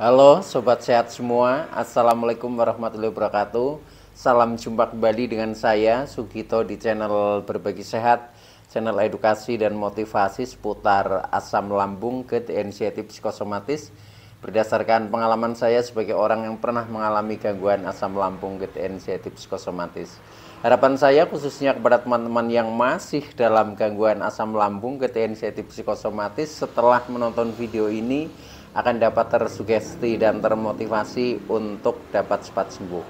Halo Sobat Sehat semua, Assalamualaikum warahmatullahi wabarakatuh. Salam jumpa kembali dengan saya Sugito di channel Berbagi Sehat, channel edukasi dan motivasi seputar asam lambung, GERD, anxiety, psikosomatis. Berdasarkan pengalaman saya sebagai orang yang pernah mengalami gangguan asam lambung, GERD, anxiety, psikosomatis. Harapan saya khususnya kepada teman-teman yang masih dalam gangguan asam lambung, GERD, anxiety, psikosomatis, setelah menonton video ini akan dapat tersugesti dan termotivasi untuk dapat cepat sembuh.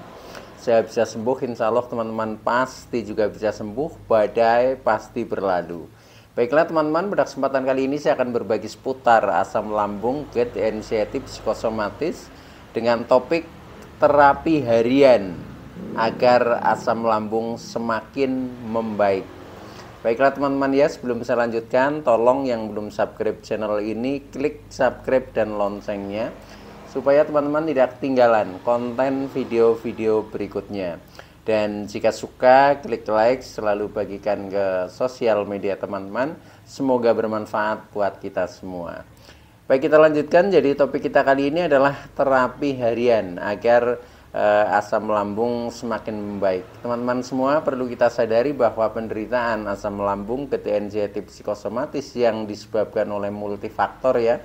Saya bisa sembuh, insya Allah teman-teman pasti juga bisa sembuh, badai pasti berlalu. Baiklah teman-teman, pada kesempatan kali ini saya akan berbagi seputar asam lambung, GERD, anxiety, psikosomatis dengan topik terapi harian agar asam lambung semakin membaik. Baiklah teman-teman ya, sebelum saya lanjutkan, tolong yang belum subscribe channel ini, klik subscribe dan loncengnya, supaya teman-teman tidak ketinggalan konten video-video berikutnya. Dan jika suka, klik like, selalu bagikan ke sosial media teman-teman, semoga bermanfaat buat kita semua. Baik, kita lanjutkan, jadi topik kita kali ini adalah terapi harian agar asam lambung semakin membaik. Teman-teman semua perlu kita sadari bahwa penderitaan asam lambung, GERD, anxiety, psikosomatis yang disebabkan oleh multifaktor ya,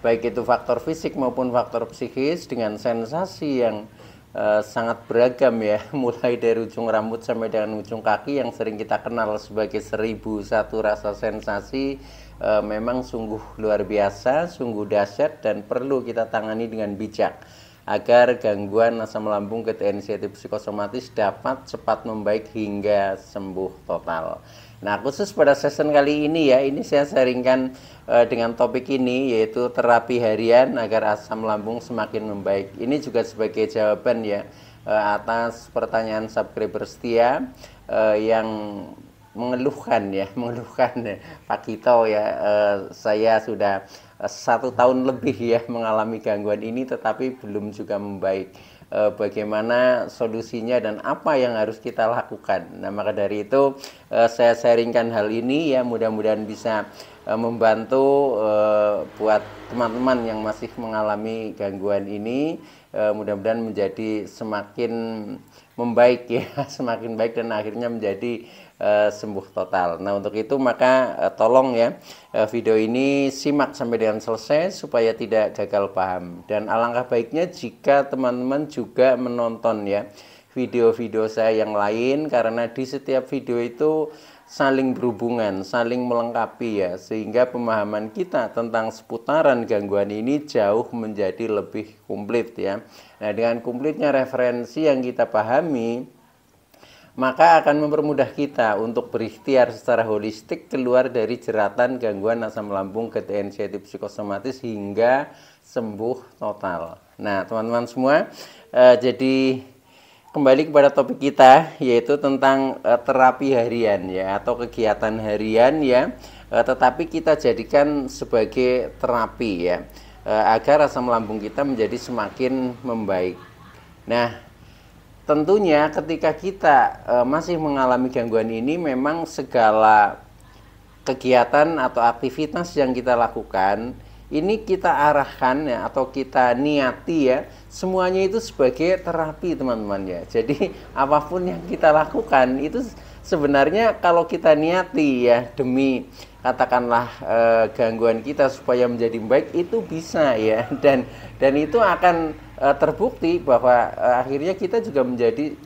baik itu faktor fisik maupun faktor psikis, dengan sensasi yang sangat beragam ya, mulai dari ujung rambut sampai dengan ujung kaki yang sering kita kenal sebagai 1001 rasa sensasi. Memang sungguh luar biasa, sungguh dahsyat, dan perlu kita tangani dengan bijak agar gangguan asam lambung, GERD, anxiety, psikosomatis dapat cepat membaik hingga sembuh total. Nah, khusus pada session kali ini ya, ini saya sharingkan dengan topik ini, yaitu terapi harian agar asam lambung semakin membaik. Ini juga sebagai jawaban ya atas pertanyaan subscriber setia yang mengeluhkan ya, Pak Kito ya, saya sudah 1 tahun lebih ya mengalami gangguan ini tetapi belum juga membaik. Bagaimana solusinya dan apa yang harus kita lakukan. Nah, maka dari itu saya sharingkan hal ini ya, mudah-mudahan bisa membantu buat teman-teman yang masih mengalami gangguan ini, mudah-mudahan menjadi semakin membaik ya, semakin baik dan akhirnya menjadi sembuh total. Nah, untuk itu maka tolong ya video ini simak sampai dengan selesai supaya tidak gagal paham. Dan alangkah baiknya jika teman-teman juga menonton ya video-video saya yang lain, karena di setiap video itu saling berhubungan, saling melengkapi ya, sehingga pemahaman kita tentang seputaran gangguan ini jauh menjadi lebih komplit ya. Nah, dengan komplitnya referensi yang kita pahami, maka akan mempermudah kita untuk berikhtiar secara holistik keluar dari jeratan gangguan asam lambung, GERD, anxiety, psikosomatis hingga sembuh total. Nah, teman-teman semua, jadi kembali kepada topik kita, yaitu tentang terapi harian ya, atau kegiatan harian ya, tetapi kita jadikan sebagai terapi ya, agar asam lambung kita menjadi semakin membaik. Nah, tentunya ketika kita masih mengalami gangguan ini, memang segala kegiatan atau aktivitas yang kita lakukan ini kita arahkan ya, atau kita niati ya, semuanya itu sebagai terapi teman-teman ya. Jadi apapun yang kita lakukan itu sebenarnya kalau kita niati ya demi katakanlah gangguan kita supaya menjadi baik, itu bisa ya, dan itu akan terbukti bahwa akhirnya kita juga menjadi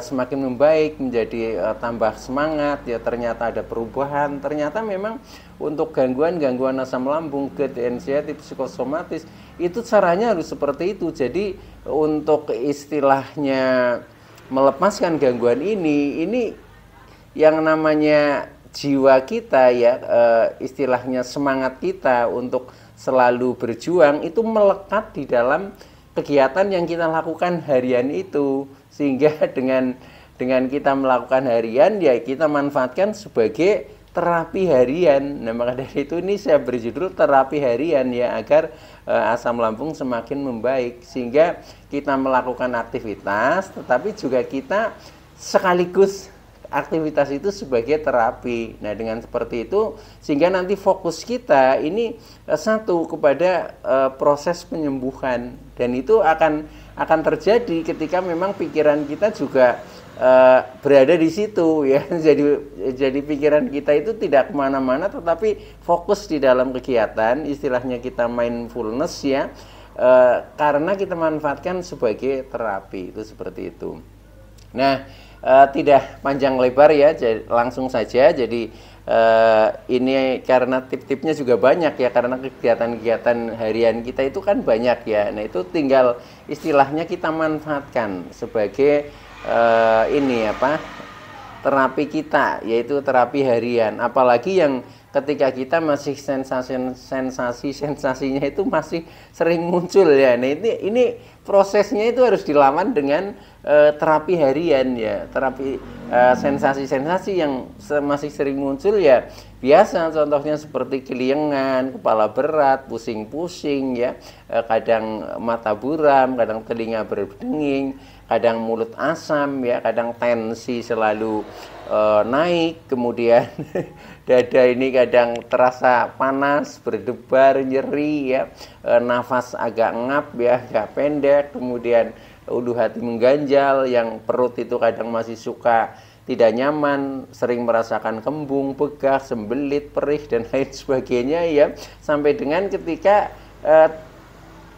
semakin membaik, menjadi tambah semangat ya, ternyata ada perubahan. Ternyata memang untuk gangguan asam lambung, GERD, anxiety, psikosomatis itu caranya harus seperti itu. Jadi untuk istilahnya melepaskan gangguan ini yang namanya jiwa kita ya, istilahnya semangat kita untuk selalu berjuang itu melekat di dalam kegiatan yang kita lakukan harian itu, sehingga dengan kita melakukan harian ya kita manfaatkan sebagai terapi harian. Nah, maka dari itu ini saya berjudul terapi harian ya, agar asam lambung semakin membaik, sehingga kita melakukan aktivitas tetapi juga kita sekaligus aktivitas itu sebagai terapi. Nah, dengan seperti itu sehingga nanti fokus kita ini satu kepada proses penyembuhan, dan itu akan terjadi ketika memang pikiran kita juga berada di situ ya. Jadi pikiran kita itu tidak kemana-mana, tetapi fokus di dalam kegiatan, istilahnya kita mindfulness ya. Karena kita manfaatkan sebagai terapi, itu seperti itu. Nah, tidak panjang lebar ya, langsung saja. Jadi ini karena tip-tipnya juga banyak ya, karena kegiatan-kegiatan harian kita itu kan banyak ya. Nah, itu tinggal istilahnya kita manfaatkan sebagai terapi kita, yaitu terapi harian. Apalagi yang ketika kita masih sensasinya itu masih sering muncul ya. Nah, ini prosesnya itu harus dilawan dengan terapi harian ya. Terapi sensasi-sensasi yang masih sering muncul ya. Biasa contohnya seperti keliengan, kepala berat, pusing-pusing ya, kadang mata buram, kadang telinga berdenging, kadang mulut asam ya, kadang tensi selalu naik, kemudian dada ini kadang terasa panas, berdebar, nyeri ya, nafas agak ngap ya, agak pendek, kemudian ulu hati mengganjal, yang perut itu kadang masih suka tidak nyaman, sering merasakan kembung, begah, sembelit, perih dan lain sebagainya ya, sampai dengan ketika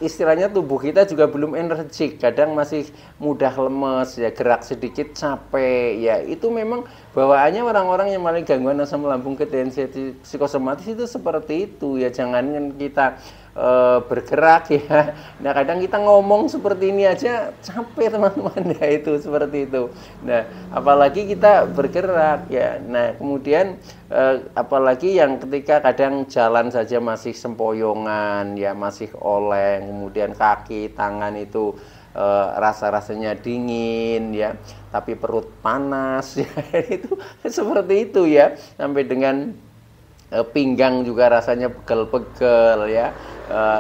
istilahnya tubuh kita juga belum energik, kadang masih mudah lemes ya, gerak sedikit capek ya. Itu memang bawaannya orang-orang yang mengalami gangguan asam lambung ketensi psikosomatis itu seperti itu ya. Jangan kita bergerak ya. Nah, kadang kita ngomong seperti ini aja capek teman-teman ya, itu seperti itu. Nah, apalagi kita bergerak ya. Nah, kemudian apalagi yang ketika kadang jalan saja masih sempoyongan ya, masih oleng, kemudian kaki, tangan itu rasa-rasanya dingin ya, tapi perut panas ya, itu seperti itu ya, sampai dengan pinggang juga rasanya pegel-pegel ya,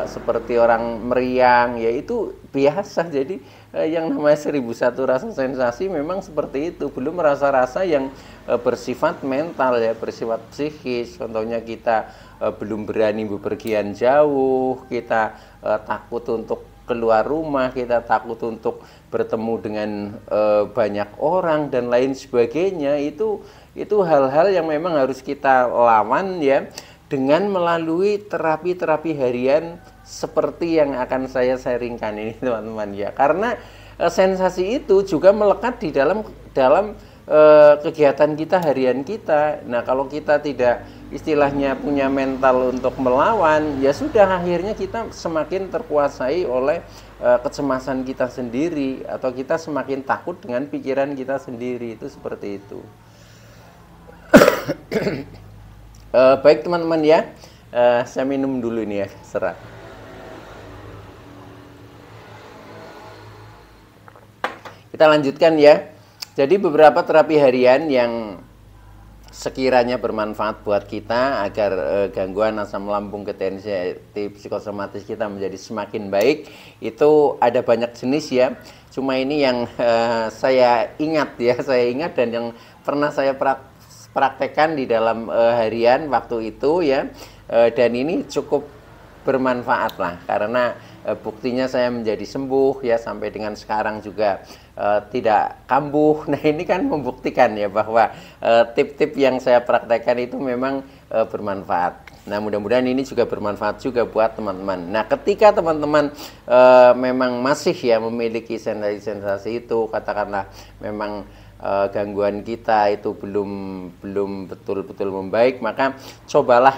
seperti orang meriang ya, itu biasa. Jadi yang namanya 1001 rasa sensasi memang seperti itu, belum rasa-rasa yang bersifat mental ya, bersifat psikis. Contohnya kita belum berani bepergian jauh, kita takut untuk keluar rumah, kita takut untuk bertemu dengan banyak orang dan lain sebagainya. Itu hal-hal yang memang harus kita lawan ya, dengan melalui terapi-terapi harian seperti yang akan saya sharingkan ini teman-teman ya. Karena sensasi itu juga melekat di dalam kegiatan kita harian kita. Nah, kalau kita tidak istilahnya punya mental untuk melawan, ya sudah, akhirnya kita semakin terkuasai oleh kecemasan kita sendiri, atau kita semakin takut dengan pikiran kita sendiri. Itu seperti itu. Baik teman-teman ya, saya minum dulu ini ya, serat. Kita lanjutkan ya. Jadi beberapa terapi harian yang sekiranya bermanfaat buat kita agar gangguan asam lambung ketensi psikosomatis kita menjadi semakin baik, itu ada banyak jenis ya. Cuma ini yang saya ingat ya, dan yang pernah saya praktekkan di dalam harian waktu itu ya, dan ini cukup bermanfaat lah, karena buktinya saya menjadi sembuh ya, sampai dengan sekarang juga tidak kambuh. Nah, ini kan membuktikan ya bahwa tip-tip yang saya praktekkan itu memang bermanfaat. Nah, mudah-mudahan ini juga bermanfaat juga buat teman-teman. Nah, ketika teman-teman memang masih ya memiliki sensasi-sensasi itu, katakanlah memang gangguan kita itu belum betul-betul membaik, maka cobalah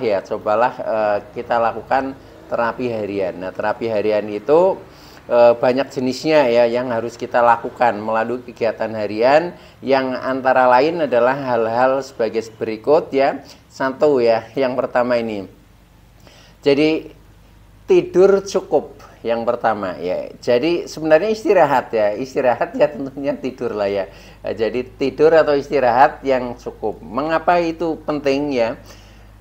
kita lakukan terapi harian. Nah, terapi harian itu banyak jenisnya ya yang harus kita lakukan melalui kegiatan harian, yang antara lain adalah hal-hal sebagai berikut ya. Satu ya, yang pertama ini. Jadi tidur cukup yang pertama ya. Jadi sebenarnya istirahat ya tentunya tidur lah ya. Jadi tidur atau istirahat yang cukup. Mengapa itu penting ya?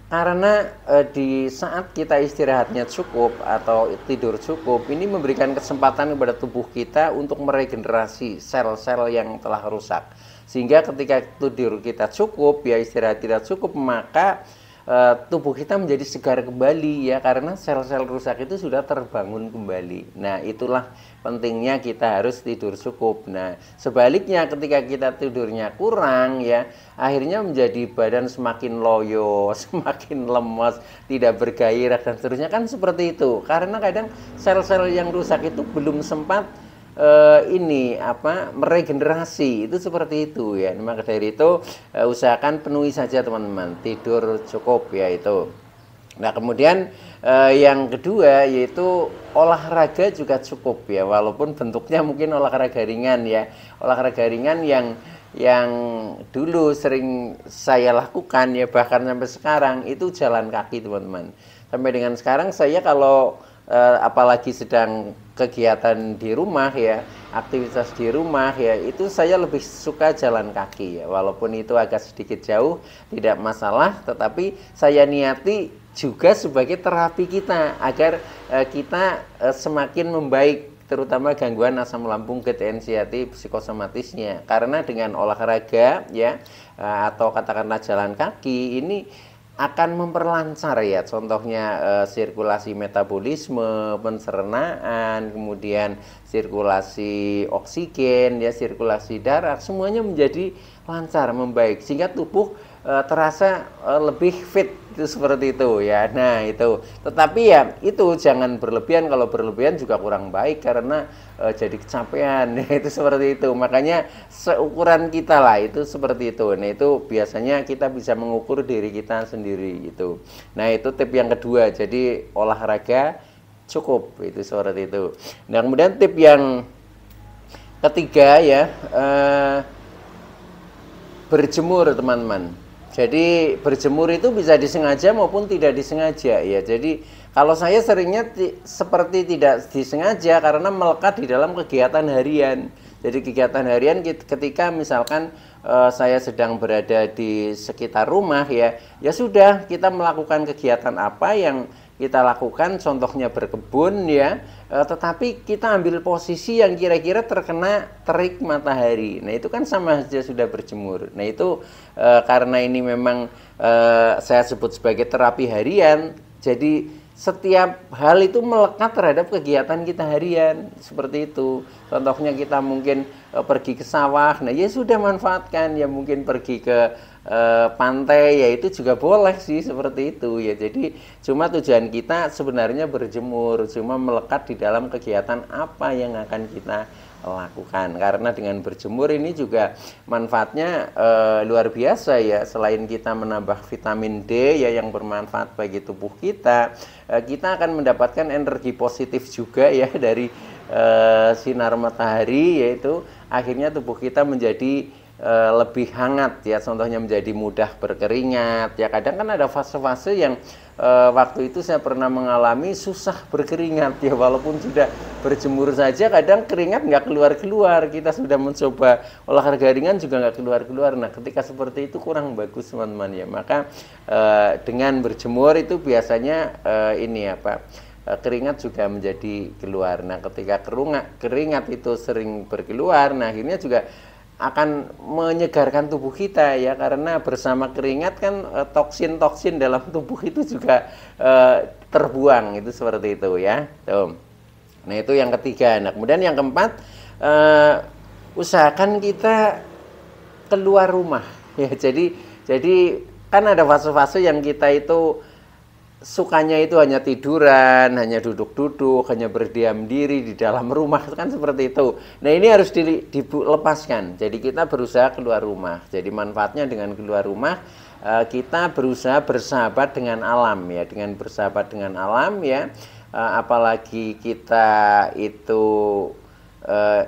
Karena di saat kita istirahatnya cukup atau tidur cukup, ini memberikan kesempatan kepada tubuh kita untuk meregenerasi sel-sel yang telah rusak. Sehingga ketika tidur kita cukup, ya istirahat tidak cukup, maka tubuh kita menjadi segar kembali ya, karena sel-sel rusak itu sudah terbangun kembali. Nah, itulah pentingnya kita harus tidur cukup. Nah, sebaliknya ketika kita tidurnya kurang ya, akhirnya menjadi badan semakin loyo, semakin lemas, tidak bergairah dan seterusnya, kan seperti itu. Karena kadang sel-sel yang rusak itu belum sempat meregenerasi, itu seperti itu ya. Maka dari itu usahakan penuhi saja teman-teman, tidur cukup ya itu. Nah, kemudian yang kedua yaitu olahraga juga cukup ya, walaupun bentuknya mungkin olahraga ringan ya. Olahraga ringan yang dulu sering saya lakukan ya, bahkan sampai sekarang, itu jalan kaki teman-teman. Sampai dengan sekarang saya kalau apalagi sedang kegiatan di rumah ya, aktivitas di rumah ya, itu saya lebih suka jalan kaki ya, walaupun itu agak sedikit jauh tidak masalah, tetapi saya niati juga sebagai terapi kita agar kita semakin membaik, terutama gangguan asam lambung, GTNCAT, psikosomatisnya. Karena dengan olahraga ya, atau katakanlah jalan kaki ini akan memperlancar ya, contohnya sirkulasi metabolisme, pencernaan, kemudian sirkulasi oksigen ya, sirkulasi darah, semuanya menjadi lancar, membaik, sehingga tubuh terasa lebih fit, itu seperti itu ya. Nah itu, tetapi ya itu jangan berlebihan, kalau berlebihan juga kurang baik karena jadi kecapean itu seperti itu. Makanya seukuran kita lah, itu seperti itu. Nah itu biasanya kita bisa mengukur diri kita sendiri gitu. Nah itu tip yang kedua, jadi olahraga cukup, itu seperti itu. Nah kemudian tip yang ketiga ya, berjemur teman-teman. Jadi berjemur itu bisa disengaja maupun tidak disengaja ya. Jadi kalau saya seringnya seperti tidak disengaja karena melekat di dalam kegiatan harian. Jadi kegiatan harian ketika misalkan saya sedang berada di sekitar rumah ya, ya sudah, kita melakukan kegiatan apa yang kita lakukan, contohnya berkebun ya, tetapi kita ambil posisi yang kira-kira terkena terik matahari. Nah itu kan sama saja sudah berjemur. Nah itu karena ini memang saya sebut sebagai terapi harian, jadi setiap hal itu melekat terhadap kegiatan kita harian, seperti itu. Contohnya kita mungkin pergi ke sawah, nah ya sudah, manfaatkan ya, mungkin pergi ke pantai ya, itu juga boleh sih, seperti itu ya. Jadi cuma tujuan kita sebenarnya berjemur, cuma melekat di dalam kegiatan apa yang akan kita lakukan. Karena dengan berjemur ini juga manfaatnya luar biasa ya. Selain kita menambah vitamin D ya yang bermanfaat bagi tubuh kita, kita akan mendapatkan energi positif juga ya dari sinar matahari, yaitu akhirnya tubuh kita menjadi lebih hangat ya, contohnya menjadi mudah berkeringat ya. Kadang kan ada fase-fase yang waktu itu saya pernah mengalami susah berkeringat ya, walaupun sudah berjemur saja kadang keringat nggak keluar-keluar. Kita sudah mencoba olahraga ringan juga nggak keluar-keluar. Nah ketika seperti itu kurang bagus teman-teman ya. Maka dengan berjemur itu biasanya keringat juga menjadi keluar. Nah ketika keringat itu sering berkeluar, nah akhirnya juga akan menyegarkan tubuh kita ya, karena bersama keringat kan toksin-toksin dalam tubuh itu juga terbuang, itu seperti itu ya. Tuh. Nah itu yang ketiga. Nah kemudian yang keempat, usahakan kita keluar rumah ya. Jadi kan ada fase-fase yang kita itu sukanya itu hanya tiduran, hanya duduk-duduk, hanya berdiam diri di dalam rumah, kan seperti itu. Nah ini harus dilepaskan. Jadi kita berusaha keluar rumah. Jadi manfaatnya dengan keluar rumah, kita berusaha bersahabat dengan alam ya. Dengan bersahabat dengan alam ya, apalagi kita itu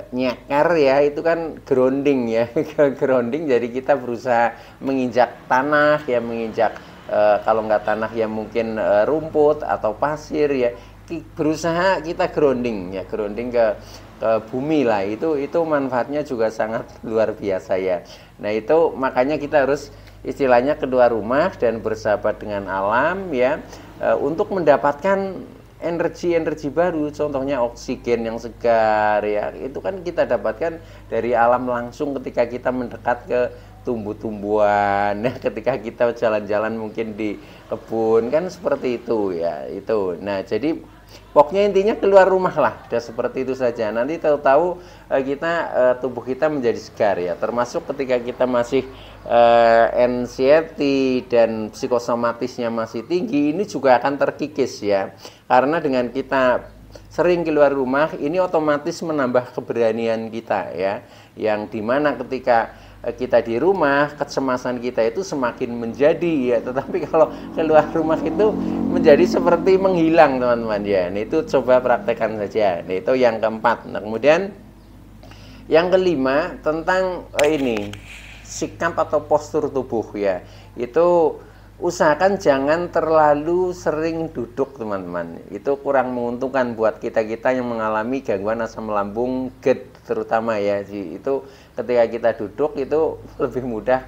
nyekar ya, itu kan grounding ya. Grounding, jadi kita berusaha menginjak tanah ya, menginjak kalau nggak tanah ya mungkin rumput atau pasir ya, berusaha kita grounding ya, grounding ke bumi lah. Itu manfaatnya juga sangat luar biasa ya. Nah itu makanya kita harus istilahnya keluar rumah dan bersahabat dengan alam ya, untuk mendapatkan energi-energi baru, contohnya oksigen yang segar ya, itu kan kita dapatkan dari alam langsung ketika kita mendekat ke tumbuh-tumbuhan ya, ketika kita jalan-jalan mungkin di kebun kan seperti itu ya itu. Nah jadi pokoknya intinya keluar rumah lah, udah seperti itu saja. Nanti tahu-tahu tubuh kita menjadi segar ya, termasuk ketika kita masih anxiety dan psikosomatisnya masih tinggi, ini juga akan terkikis ya, karena dengan kita sering keluar rumah ini otomatis menambah keberanian kita ya, yang dimana ketika kita di rumah kecemasan kita itu semakin menjadi ya, tetapi kalau keluar rumah itu menjadi seperti menghilang teman-teman ya. Nah itu coba praktekkan saja. Nah itu yang keempat. Nah kemudian yang kelima tentang ini sikap atau postur tubuh ya, itu usahakan jangan terlalu sering duduk teman-teman, itu kurang menguntungkan buat kita-kita yang mengalami gangguan asam lambung GERD terutama ya. Itu ketika kita duduk itu lebih mudah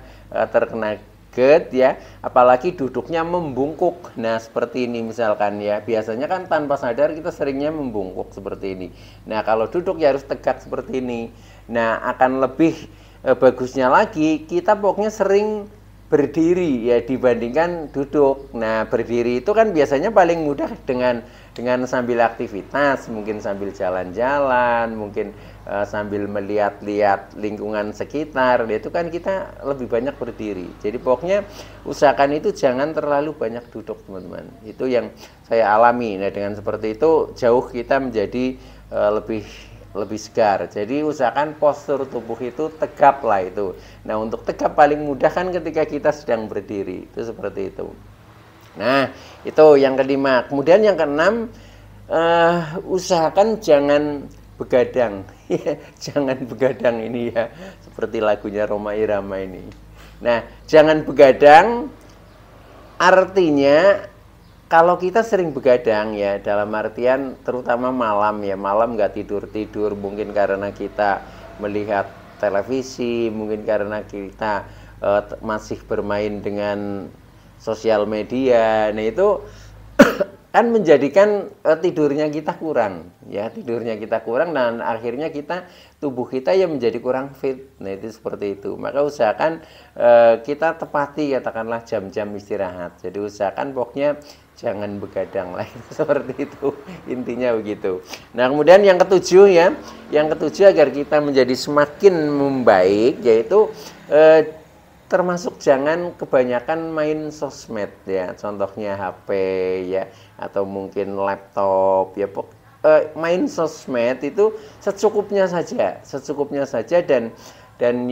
terkena GERD ya, apalagi duduknya membungkuk. Nah seperti ini misalkan ya, biasanya kan tanpa sadar kita seringnya membungkuk seperti ini. Nah kalau duduk ya harus tegak seperti ini. Nah akan lebih bagusnya lagi kita pokoknya sering berdiri ya dibandingkan duduk. Nah berdiri itu kan biasanya paling mudah dengan sambil aktivitas, mungkin sambil jalan-jalan, mungkin sambil melihat-lihat lingkungan sekitar. Itu kan kita lebih banyak berdiri. Jadi pokoknya usahakan itu jangan terlalu banyak duduk teman-teman. Itu yang saya alami. Nah dengan seperti itu jauh kita menjadi lebih segar. Jadi usahakan postur tubuh itu tegap lah itu. Nah untuk tegap paling mudah kan ketika kita sedang berdiri, itu seperti itu. Nah itu yang kelima. Kemudian yang keenam, usahakan jangan begadang. Jangan begadang ini ya, seperti lagunya Rhoma Irama ini. Nah jangan begadang artinya kalau kita sering begadang ya, dalam artian terutama malam ya, malam nggak tidur-tidur, mungkin karena kita melihat televisi, mungkin karena kita masih bermain dengan sosial media. Nah itu kan menjadikan tidurnya kita kurang ya, tidurnya kita kurang dan akhirnya tubuh kita ya menjadi kurang fit. Nah itu seperti itu. Maka usahakan kita tepati katakanlah jam-jam istirahat. Jadi usahakan pokoknya jangan begadang lah, seperti itu intinya begitu. Nah kemudian yang ketujuh ya, yang ketujuh agar kita menjadi semakin membaik yaitu termasuk jangan kebanyakan main sosmed ya, contohnya HP ya atau mungkin laptop ya. Main sosmed itu secukupnya saja dan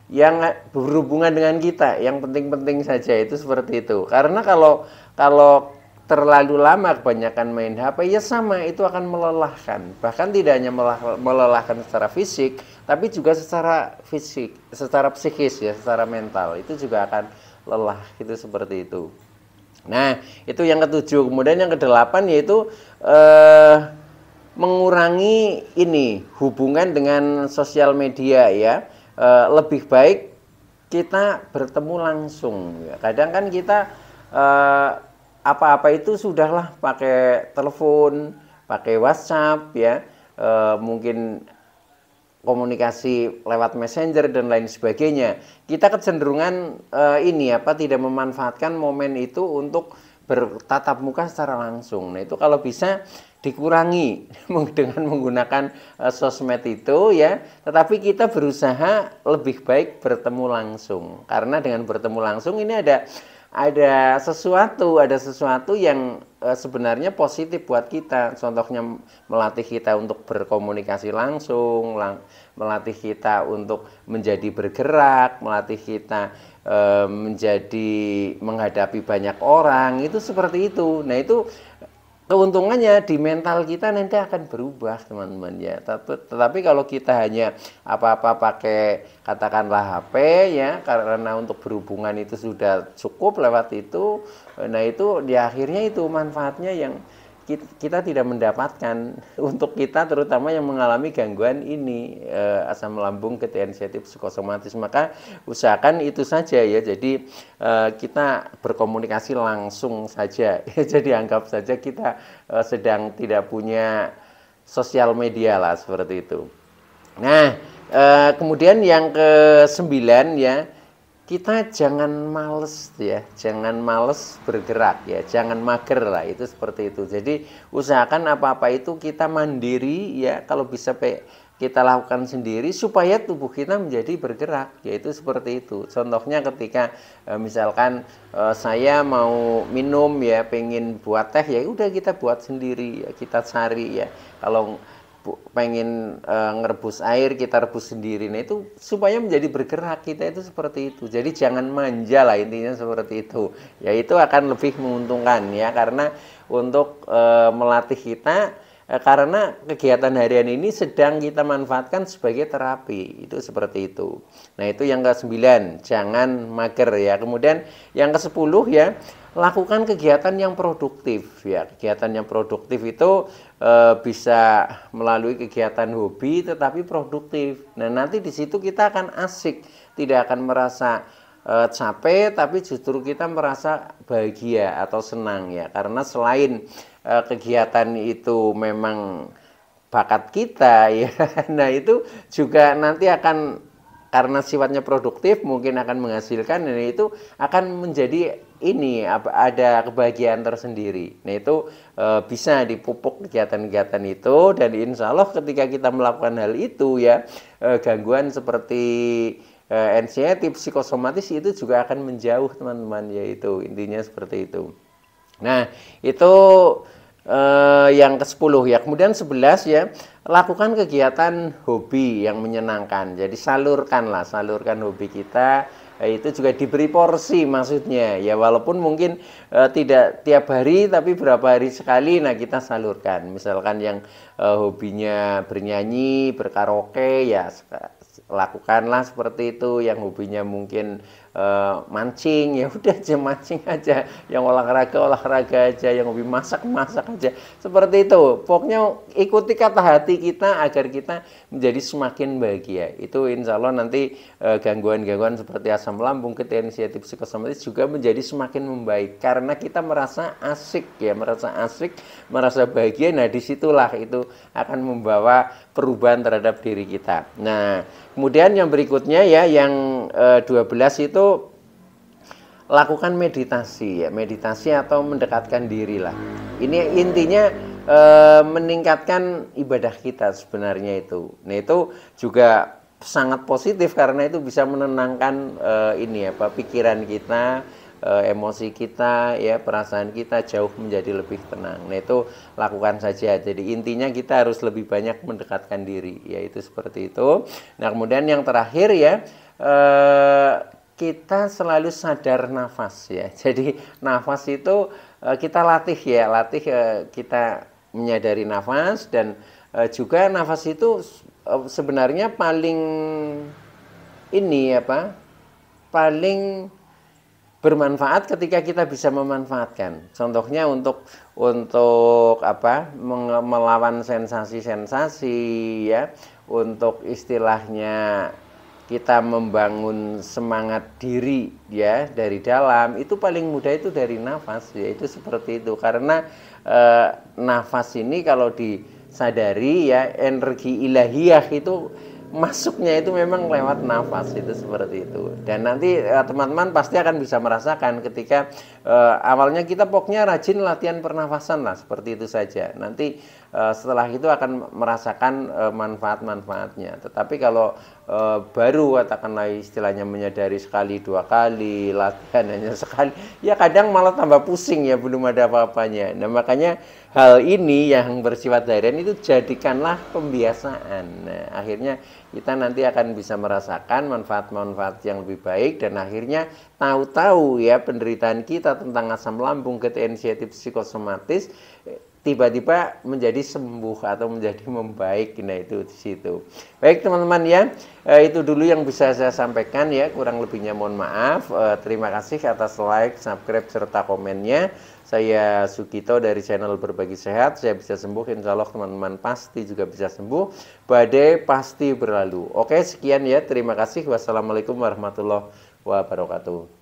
yang berhubungan dengan kita, yang penting-penting saja, itu seperti itu. Karena kalau terlalu lama kebanyakan main HP ya sama, itu akan melelahkan. Bahkan tidak hanya melelahkan secara fisik, tapi juga secara psikis ya, secara mental. Itu juga akan lelah, itu seperti itu. Nah, itu yang ketujuh. Kemudian yang kedelapan yaitu mengurangi ini hubungan dengan sosial media ya. Lebih baik kita bertemu langsung ya. Kadang kan kita apa-apa itu sudahlah pakai telepon, pakai WhatsApp ya, mungkin komunikasi lewat Messenger dan lain sebagainya. Kita kecenderungan tidak memanfaatkan momen itu untuk bertatap muka secara langsung. Nah itu kalau bisa dikurangi dengan menggunakan sosmed itu ya, tetapi kita berusaha lebih baik bertemu langsung, karena dengan bertemu langsung ini ada sesuatu yang sebenarnya positif buat kita. Contohnya melatih kita untuk berkomunikasi langsung, melatih kita untuk menjadi bergerak, melatih kita menjadi menghadapi banyak orang, itu seperti itu. Nah itu keuntungannya di mental kita nanti akan berubah teman-teman ya. Tetapi kalau kita hanya apa-apa pakai katakanlah HP ya, karena untuk berhubungan itu sudah cukup lewat itu, nah itu di akhirnya itu manfaatnya yang kita tidak mendapatkan untuk kita terutama yang mengalami gangguan ini asam lambung, gejala sensitif psikosomatis. Maka usahakan itu saja ya. Jadi kita berkomunikasi langsung saja. Jadi anggap saja kita sedang tidak punya sosial media lah seperti itu. Nah, kemudian yang ke-9 ya, kita jangan males ya, jangan males bergerak ya, jangan mager lah, itu seperti itu. Jadi usahakan apa-apa itu kita mandiri ya, kalau bisa kita lakukan sendiri supaya tubuh kita menjadi bergerak, yaitu seperti itu. Contohnya ketika misalkan saya mau minum ya, pengen buat teh ya, udah kita buat sendiri ya, kita cari ya. Kalau pengen ngerebus air, kita rebus sendiri. Nah itu supaya menjadi bergerak kita itu seperti itu. Jadi jangan manja lah, intinya seperti itu. Ya itu akan lebih menguntungkan ya, karena untuk melatih kita, karena kegiatan harian ini sedang kita manfaatkan sebagai terapi, itu seperti itu. Nah itu yang ke-9, jangan mager ya. Kemudian yang ke-10 ya, lakukan kegiatan yang produktif ya. Kegiatan yang produktif itu bisa melalui kegiatan hobi tetapi produktif. Nah nanti di situ kita akan asik, tidak akan merasa capek, tapi justru kita merasa bahagia atau senang ya. Karena selain kegiatan itu memang bakat kita ya, nah itu juga nanti akan, karena sifatnya produktif mungkin akan menghasilkan, dan itu akan menjadi ini ada kebahagiaan tersendiri. Nah itu bisa dipupuk kegiatan-kegiatan itu, dan insya Allah ketika kita melakukan hal itu ya, gangguan seperti anxiety psikosomatis itu juga akan menjauh teman-teman, yaitu intinya seperti itu. Nah itu yang ke-10 ya. Kemudian 11 ya, lakukan kegiatan hobi yang menyenangkan. Jadi salurkan hobi kita. Itu juga diberi porsi maksudnya ya, walaupun mungkin tidak tiap hari tapi berapa hari sekali. Nah kita salurkan, misalkan yang hobinya bernyanyi, berkaraoke ya lakukanlah seperti itu. Yang hobinya mungkin mancing ya udah aja mancing aja, yang olahraga aja, yang hobi masak aja, seperti itu. Pokoknya ikuti kata hati kita agar kita menjadi semakin bahagia. Itu insya Allah nanti gangguan-gangguan seperti asam lambung, gejala sensitif psikosomatis juga menjadi semakin membaik karena kita merasa asik ya, merasa bahagia. Nah disitulah itu akan membawa perubahan terhadap diri kita. Nah kemudian yang berikutnya ya, yang 12 itu lakukan meditasi ya, meditasi atau mendekatkan diri lah. Ini intinya meningkatkan ibadah kita sebenarnya itu. Nah itu juga sangat positif karena itu bisa menenangkan pikiran kita, emosi kita ya, perasaan kita jauh menjadi lebih tenang. Nah itu lakukan saja. Jadi intinya kita harus lebih banyak mendekatkan diri, yaitu seperti itu. Nah kemudian yang terakhir ya, kita selalu sadar nafas ya. Jadi nafas itu kita latih ya, kita menyadari nafas, dan juga nafas itu sebenarnya paling bermanfaat ketika kita bisa memanfaatkan. Contohnya untuk melawan sensasi-sensasi ya, untuk istilahnya kita membangun semangat diri ya dari dalam, itu paling mudah itu dari nafas ya, itu seperti itu. Karena nafas ini kalau disadari ya, energi ilahiyah itu masuknya itu memang lewat nafas, itu seperti itu. Dan nanti teman-teman pasti akan bisa merasakan ketika awalnya kita pokoknya rajin latihan pernafasan lah, seperti itu saja. Nanti setelah itu akan merasakan manfaat-manfaatnya. Tetapi kalau baru katakanlah istilahnya menyadari sekali, 2 kali, latihan hanya sekali, ya kadang malah tambah pusing ya, belum ada apa-apanya. Nah makanya hal ini yang bersifat harian itu jadikanlah pembiasaan. Nah akhirnya kita nanti akan bisa merasakan manfaat-manfaat yang lebih baik, dan akhirnya tahu-tahu ya penderitaan kita tentang asam lambung, gejala sensitif psikosomatis tiba-tiba menjadi sembuh atau menjadi membaik. Nah, itu di situ. Baik teman-teman ya, itu dulu yang bisa saya sampaikan ya, kurang lebihnya mohon maaf. Terima kasih atas like, subscribe serta komennya. Saya Sugito dari channel Berbagi Sehat. Saya bisa sembuh, insya Allah teman-teman pasti juga bisa sembuh. Badai pasti berlalu. Oke, sekian ya, terima kasih. Wassalamualaikum warahmatullahi wabarakatuh.